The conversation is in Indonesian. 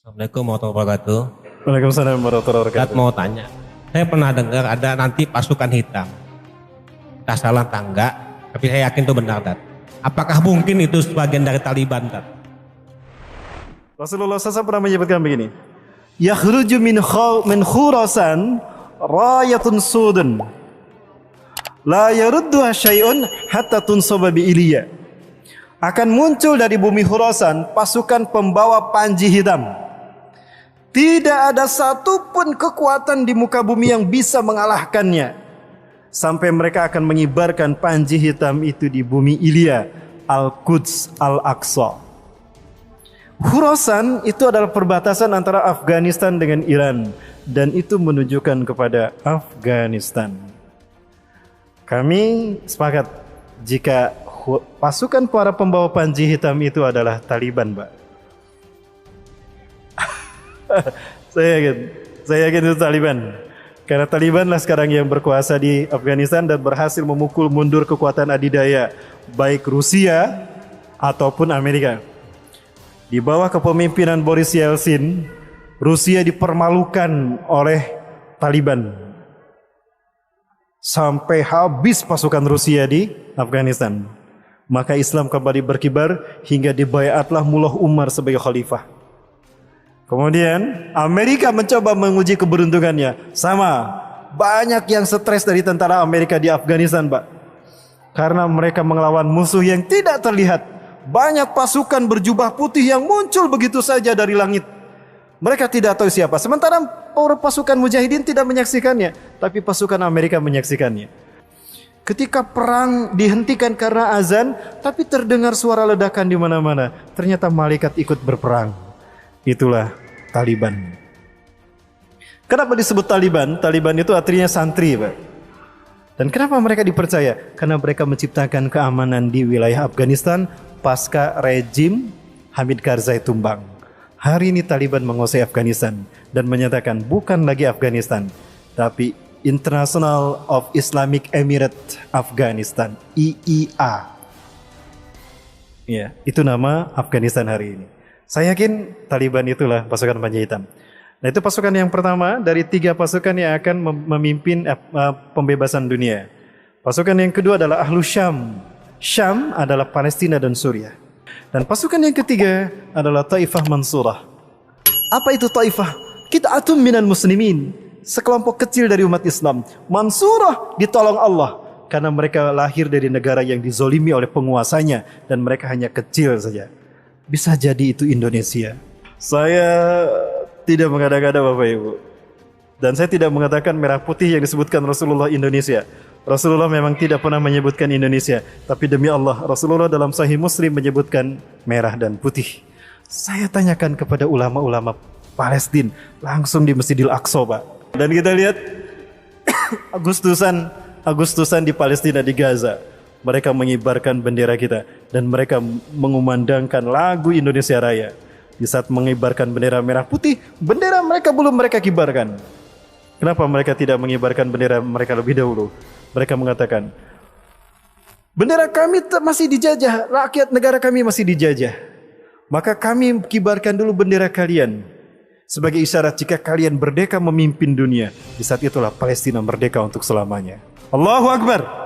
Assalamualaikum warahmatullahi wabarakatuh. Waalaikumsalam warahmatullahi Saya wabarakatuh. mau tanya, saya pernah dengar ada nanti pasukan hitam. Tak salah tak enggak, tapi saya yakin itu benar, Tat. Apakah mungkin itu sebagian dari Taliban, Tat? Rasulullah SAW pernah menyebutkan begini. Yakhruju min Khurasan rayatun sudun. La yarudduha syai'un hatta tunsaba bi Iliya. Akan muncul dari bumi Khurasan pasukan pembawa panji hitam. Tidak ada satupun kekuatan di muka bumi yang bisa mengalahkannya. Sampai mereka akan mengibarkan panji hitam itu di bumi Ilya, Al-Quds, Al-Aqsa. Khurasan itu adalah perbatasan antara Afghanistan dengan Iran. Dan itu menunjukkan kepada Afghanistan. Kami sepakat jika pasukan para pembawa panji hitam itu adalah Taliban, Pak. Saya yakin itu Taliban. Karena Taliban lah sekarang yang berkuasa di Afghanistan dan berhasil memukul mundur kekuatan adidaya baik Rusia ataupun Amerika. Di bawah kepemimpinan Boris Yeltsin, Rusia dipermalukan oleh Taliban. Sampai habis pasukan Rusia di Afghanistan. Maka Islam kembali berkibar hingga dibayatlah Mullah Umar sebagai khalifah. Kemudian Amerika mencoba menguji keberuntungannya. Sama, banyak yang stres dari tentara Amerika di Afghanistan, Pak. Karena mereka melawan musuh yang tidak terlihat. Banyak pasukan berjubah putih yang muncul begitu saja dari langit. Mereka tidak tahu siapa. Sementara pasukan mujahidin tidak menyaksikannya, tapi pasukan Amerika menyaksikannya. Ketika perang dihentikan karena azan, tapi terdengar suara ledakan di mana-mana. Ternyata malaikat ikut berperang. Itulah Taliban. Kenapa disebut Taliban? Taliban itu artinya santri, Pak. Dan kenapa mereka dipercaya? Karena mereka menciptakan keamanan di wilayah Afghanistan pasca rejim Hamid Karzai tumbang. Hari ini Taliban menguasai Afghanistan dan menyatakan bukan lagi Afghanistan, tapi International of Islamic Emirate Afghanistan, IIA. Ya, itu nama Afghanistan hari ini. Saya yakin Taliban itulah pasukan panji hitam. Nah, itu pasukan yang pertama dari 3 pasukan yang akan memimpin pembebasan dunia. Pasukan yang kedua adalah Ahlu Syam. Syam adalah Palestina dan Suriah. Dan pasukan yang ketiga adalah Taifah Mansurah. Apa itu Taifah? Qit'atun minal muslimin. Sekelompok kecil dari umat Islam. Mansurah ditolong Allah. Karena mereka lahir dari negara yang dizolimi oleh penguasanya. Dan mereka hanya kecil saja. Bisa jadi itu Indonesia. Saya tidak mengada-ngada Bapak Ibu. Dan saya tidak mengatakan merah putih yang disebutkan Rasulullah Indonesia. Rasulullah memang tidak pernah menyebutkan Indonesia. Tapi demi Allah, Rasulullah dalam Sahih Muslim menyebutkan merah dan putih. Saya tanyakan kepada ulama-ulama Palestina langsung di Masjidil Aqsa, Pak. Dan kita lihat Agustusan di Palestina, di Gaza. Mereka mengibarkan bendera kita. Dan mereka mengumandangkan lagu Indonesia Raya. Di saat mengibarkan bendera merah putih, bendera mereka belum mereka kibarkan. Kenapa mereka tidak mengibarkan bendera mereka lebih dahulu? Mereka mengatakan, bendera kami masih dijajah, rakyat negara kami masih dijajah. Maka kami kibarkan dulu bendera kalian. Sebagai isyarat jika kalian merdeka memimpin dunia. Di saat itulah Palestina merdeka untuk selamanya. Allahu Akbar.